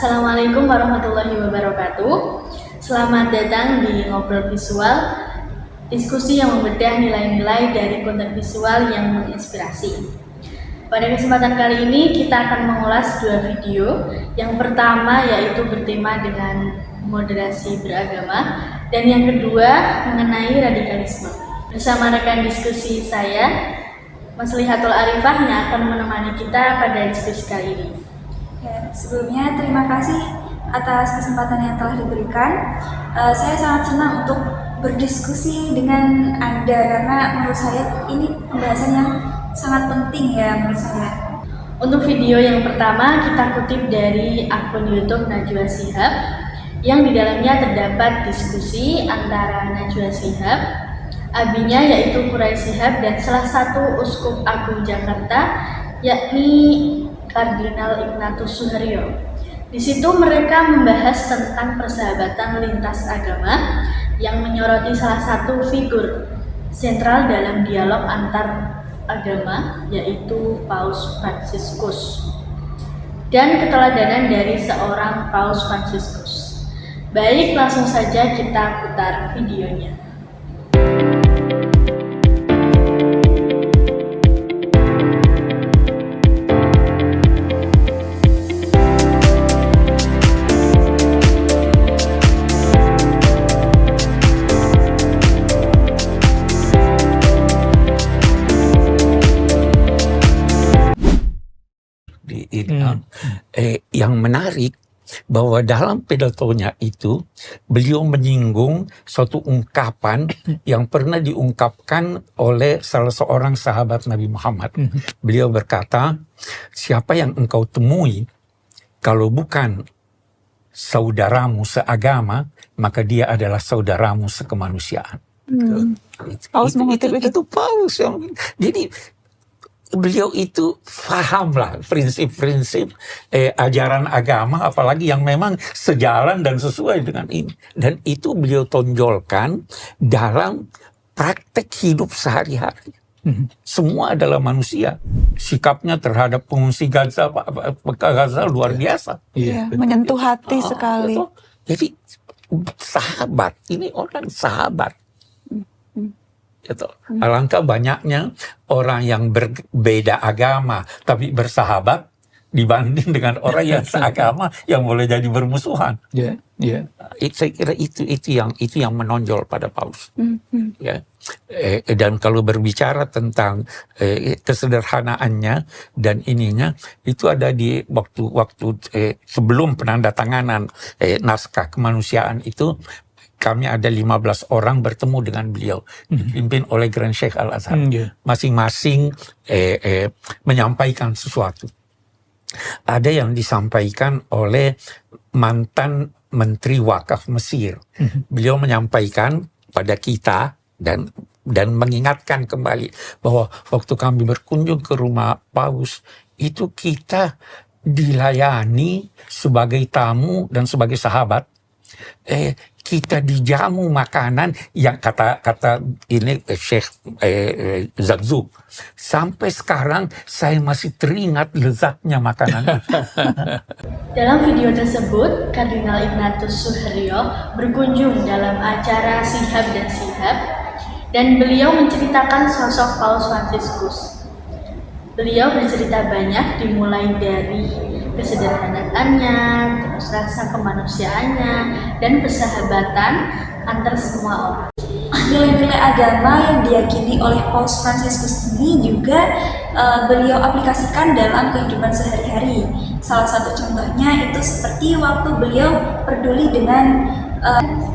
Assalamualaikum warahmatullahi wabarakatuh. Selamat datang di Ngobrol Visual, diskusi yang membedah nilai-nilai dari konten visual yang menginspirasi. Pada kesempatan kali ini kita akan mengulas dua video. Yang pertama yaitu bertema dengan moderasi beragama, dan yang kedua mengenai radikalisme. Bersama rekan diskusi saya, Mas Lihatul Arifah, yang akan menemani kita pada diskusi kali ini. Ya, sebelumnya terima kasih atas kesempatan yang telah diberikan. Saya sangat senang untuk berdiskusi dengan Anda karena menurut saya ini pembahasan yang sangat penting ya menurut saya. Untuk video yang pertama kita kutip dari akun YouTube Najwa Shihab, yang di dalamnya terdapat diskusi antara Najwa Shihab, abinya yaitu Quraisy Shihab, dan salah satu uskup agung Jakarta yakni Kardinal Ignatius Suharyo. Di situ mereka membahas tentang persahabatan lintas agama yang menyoroti salah satu figur sentral dalam dialog antar agama yaitu Paus Fransiskus dan keteladanan dari seorang Paus Fransiskus. Baik, langsung saja kita putar videonya. Yang menarik bahwa dalam pidatonya itu beliau menyinggung suatu ungkapan yang pernah diungkapkan oleh salah seorang sahabat Nabi Muhammad. Beliau berkata, siapa yang engkau temui kalau bukan saudaramu seagama, maka dia adalah saudaramu sekemanusiaan. Paus mengutip itu Paus. Jadi beliau itu fahamlah prinsip-prinsip ajaran agama, apalagi yang memang sejalan dan sesuai dengan ini. Dan itu beliau tonjolkan dalam praktek hidup sehari-hari. Semua adalah manusia. Sikapnya terhadap pengungsi Gaza luar biasa. Ya, menyentuh hati sekali. Betul. Jadi sahabat, ini orang sahabat. Gitu. Alangkah banyaknya orang yang berbeda agama tapi bersahabat dibanding dengan orang yang seagama yang boleh jadi bermusuhan. Saya kira itu yang menonjol pada Paus. Ya. Dan kalau berbicara tentang kesederhanaannya dan ininya, itu ada di waktu sebelum penandatanganan naskah kemanusiaan itu. Kami ada 15 orang bertemu dengan beliau, dipimpin oleh Grand Sheikh Al-Azhar. Masing-masing menyampaikan sesuatu. Ada yang disampaikan oleh mantan Menteri Wakaf Mesir. Beliau menyampaikan pada kita dan mengingatkan kembali bahwa waktu kami berkunjung ke rumah Paus, itu kita dilayani sebagai tamu dan sebagai sahabat. Kita dijamu makanan yang kata ini Syekh Zagzug. Sampai sekarang saya masih teringat lezatnya makanan itu. Dalam video tersebut, Kardinal Ignatius Suharyo berkunjung dalam acara Shihab dan Shihab, dan beliau menceritakan sosok Paus Fransiskus. Beliau bercerita banyak, dimulai dari kesederhanaannya, terus rasa kemanusiaannya, dan persahabatan antar semua orang. Nilai-nilai agama yang diyakini oleh Paus Fransiskus ini juga beliau aplikasikan dalam kehidupan sehari-hari. Salah satu contohnya itu seperti waktu beliau peduli dengan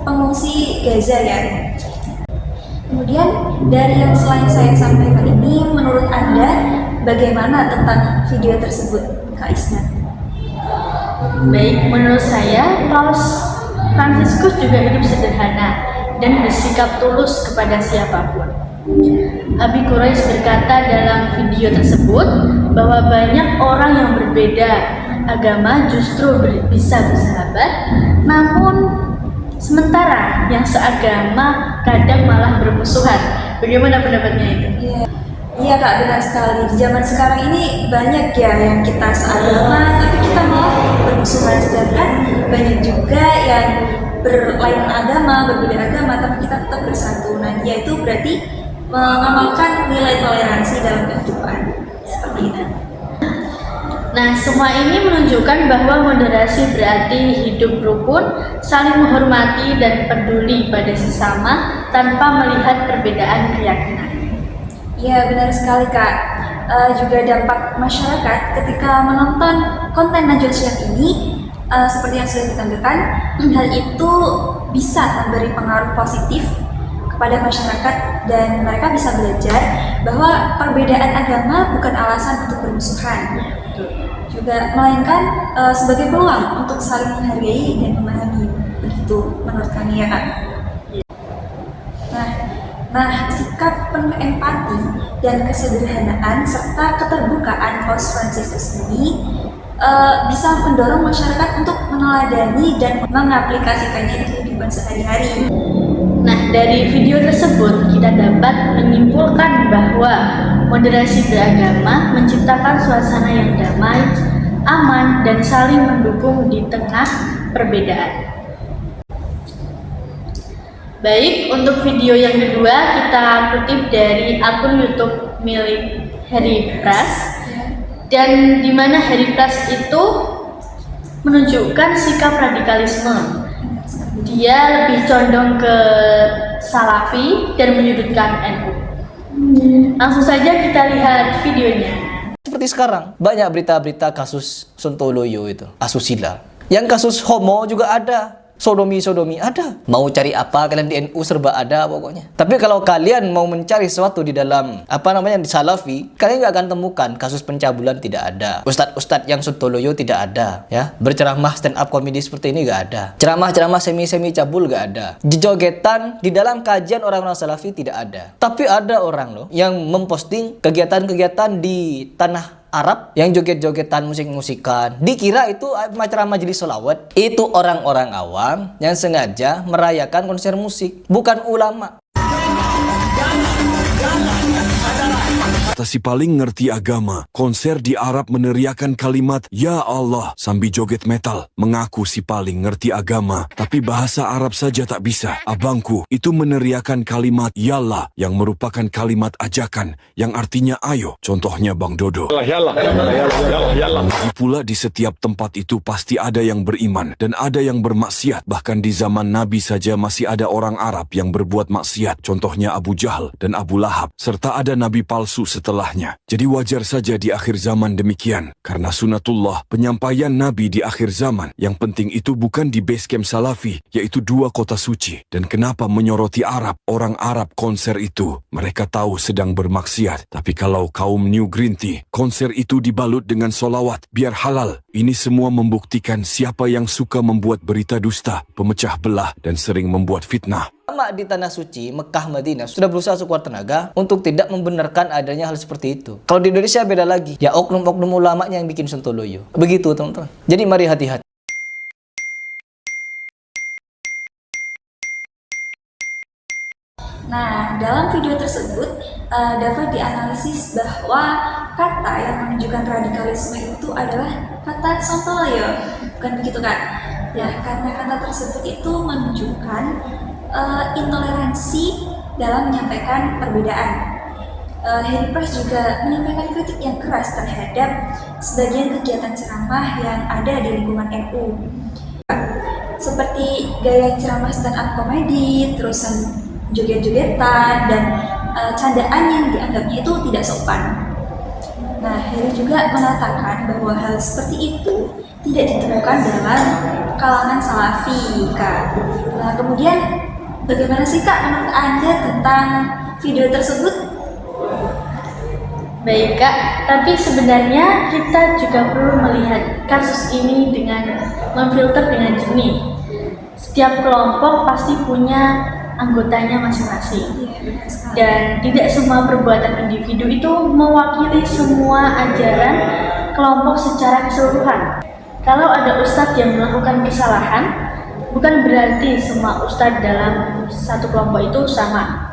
pengungsi Gaza ya. Kemudian dari yang selain saya sampaikan ini, menurut Anda bagaimana tentang video tersebut, Kak Isna? Baik, menurut saya Paus Fransiskus juga hidup sederhana dan bersikap tulus kepada siapapun. Abi Quraisy berkata dalam video tersebut bahwa banyak orang yang berbeda agama justru bisa bersahabat, namun sementara yang seagama kadang malah bermusuhan. Bagaimana pendapatnya itu? Iya Kak, benar sekali. Di zaman sekarang ini banyak ya yang kita seagama, tapi kita malah bermusuhan. Sedangkan banyak juga yang berlainan agama, berbeda agama, tapi kita tetap bersatu. Nah, dia itu berarti mengamalkan nilai toleransi dalam kehidupan. Seperti itu. Nah, semua ini menunjukkan bahwa moderasi berarti hidup rukun, saling menghormati dan peduli pada sesama tanpa melihat perbedaan keyakinan. Ya benar sekali Kak. Juga dampak masyarakat ketika menonton konten Najwa Shihab ini, seperti yang sudah ditampilkan, hal itu bisa memberi pengaruh positif kepada masyarakat dan mereka bisa belajar bahwa perbedaan agama bukan alasan untuk bermusuhan, juga melainkan sebagai peluang untuk saling menghargai dan memahami. Begitu menurut kami ya Kak. Nah, sikap penuh empati dan kesederhanaan serta keterbukaan Paus Fransiskus ini bisa mendorong masyarakat untuk meneladani dan mengaplikasikannya di kehidupan sehari-hari. Nah, dari video tersebut kita dapat menyimpulkan bahwa moderasi beragama menciptakan suasana yang damai, aman, dan saling mendukung di tengah perbedaan. Baik, untuk video yang kedua kita kutip dari akun YouTube milik Harry Pras, dan di mana Harry Pras itu menunjukkan sikap radikalisme. Dia lebih condong ke Salafi dan menyudutkan NU. Langsung saja kita lihat videonya. Seperti sekarang, banyak berita-berita kasus Sontoloyo itu, asusila. Yang kasus homo juga ada. Sodomi ada. Mau cari apa kalian di NU serba ada pokoknya. Tapi kalau kalian mau mencari sesuatu di dalam di Salafi, kalian nggak akan temukan kasus pencabulan, tidak ada. Ustadz yang Sontoloyo tidak ada, ya. Berceramah stand up komedi seperti ini nggak ada. Ceramah semi cabul nggak ada. Jogetan di dalam kajian orang-orang Salafi tidak ada. Tapi ada orang loh yang memposting kegiatan-kegiatan di tanah Arab yang joget-jogetan, musik-musikan. Dikira itu acara majelis sholawat. Itu orang-orang awam yang sengaja merayakan konser musik, bukan ulama. Kata si paling ngerti agama, konser di Arab meneriakan kalimat Ya Allah sambil joget metal. Mengaku si paling ngerti agama, tapi bahasa Arab saja tak bisa. Abangku, itu meneriakan kalimat Yallah yang merupakan kalimat ajakan yang artinya ayo. Contohnya Bang Dodo. Lagi pula di setiap tempat itu pasti ada yang beriman dan ada yang bermaksiat. Bahkan di zaman Nabi saja masih ada orang Arab yang berbuat maksiat. Contohnya Abu Jahal dan Abu Lahab. Serta ada nabi palsu setelahnya. Jadi wajar saja di akhir zaman demikian. Karena sunatullah, penyampaian Nabi di akhir zaman. Yang penting itu bukan di base camp Salafi, yaitu 2 kota suci. Dan kenapa menyoroti Arab? Orang Arab konser itu, mereka tahu sedang bermaksiat. Tapi kalau kaum New Green Tea, konser itu dibalut dengan solawat, biar halal. Ini semua membuktikan siapa yang suka membuat berita dusta, pemecah belah, dan sering membuat fitnah. Ulama di tanah suci, Mekah, Madinah sudah berusaha sekuat tenaga untuk tidak membenarkan adanya hal seperti itu. Kalau di Indonesia beda lagi. Ya oknum-oknum ulamanya yang bikin Sontoloyo. Begitu teman-teman. Jadi mari hati-hati. Nah, dalam video tersebut dapat dianalisis bahwa kata yang menunjukkan radikalisme itu adalah kata Sontoloyo. Bukan begitu Kak? Ya, karena kata tersebut itu menunjukkan intoleransi dalam menyampaikan perbedaan. Harry Pras juga menyampaikan kritik yang keras terhadap sebagian kegiatan ceramah yang ada di lingkungan NU. Seperti gaya ceramah stand up komedi, terusan joget-jogetan, dan candaan yang dianggapnya itu tidak sopan. Nah, Harry juga mengatakan bahwa hal seperti itu tidak ditemukan dalam kalangan Salafi, Kak. Nah, kemudian bagaimana sih Kak menurut Anda tentang video tersebut? Baik Kak, tapi sebenarnya kita juga perlu melihat kasus ini dengan memfilter dengan jernih. Setiap kelompok pasti punya anggotanya masing-masing, dan tidak semua perbuatan individu itu mewakili semua ajaran kelompok secara keseluruhan. Kalau ada ustadz yang melakukan kesalahan, bukan berarti semua ustadz dalam satu kelompok itu sama.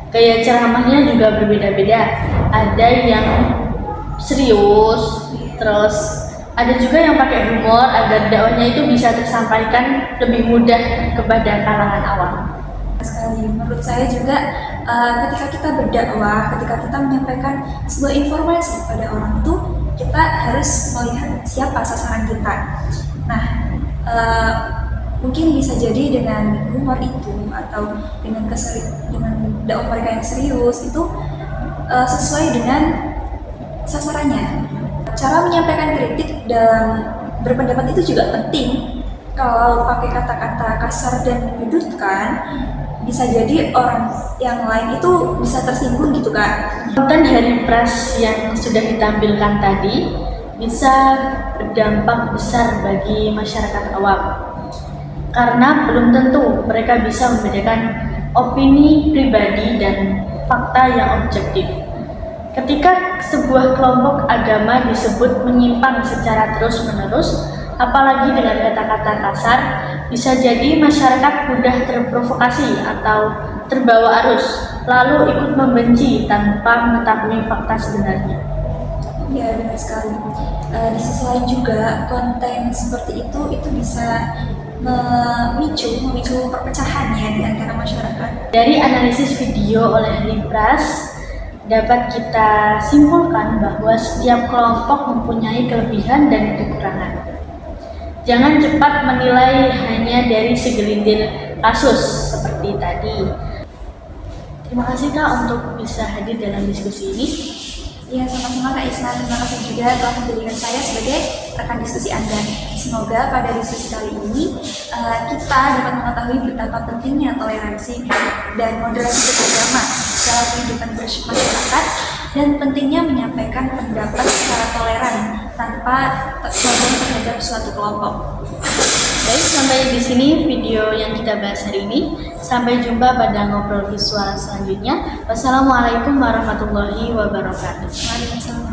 Gaya ceramahnya juga berbeda-beda. Ada yang serius, terus ada juga yang pakai humor agar dakwahnya itu bisa tersampaikan lebih mudah kepada kalangan awam. Sekali, menurut saya juga ketika kita berdakwah, ketika kita menyampaikan sebuah informasi pada orang itu, kita harus melihat siapa sasaran kita. Nah, mungkin bisa jadi dengan humor itu atau dengan dakwah mereka yang serius itu sesuai dengan sasarannya. Cara menyampaikan kritik dan berpendapat itu juga penting. Kalau pakai kata-kata kasar dan menyudutkan, bisa jadi orang yang lain itu bisa tersinggung gitu kan. Konten hari pers yang sudah ditampilkan tadi bisa berdampak besar bagi masyarakat awam, karena belum tentu mereka bisa membedakan opini pribadi dan fakta yang objektif. Ketika sebuah kelompok agama disebut menyimpang secara terus-menerus, apalagi dengan kata-kata kasar, bisa jadi masyarakat mudah terprovokasi atau terbawa arus, lalu ikut membenci tanpa mengetahui fakta sebenarnya. Ya, benar sekali. Di sisi lain juga konten seperti itu bisa memicu perpecahan ya di antara masyarakat. Dari analisis video oleh Lipras, dapat kita simpulkan bahwa setiap kelompok mempunyai kelebihan dan kekurangan. Jangan cepat menilai hanya dari segelintir kasus seperti tadi. Terima kasih Kak untuk bisa hadir dalam diskusi ini. Ya, sama-sama Kak Isna. Terima kasih juga telah menjadikan saya sebagai rekan diskusi Anda. Semoga pada diskusi kali ini kita dapat mengetahui betapa pentingnya toleransi dan moderasi beragama dalam kehidupan masyarakat dan pentingnya menyampaikan pendapat secara toleran tanpa tergantung terhadap suatu kelompok. Baik, sampai di sini video yang kita bahas hari ini. Sampai jumpa pada ngobrol visual selanjutnya. Wassalamualaikum warahmatullahi wabarakatuh. Waalaikumsalam.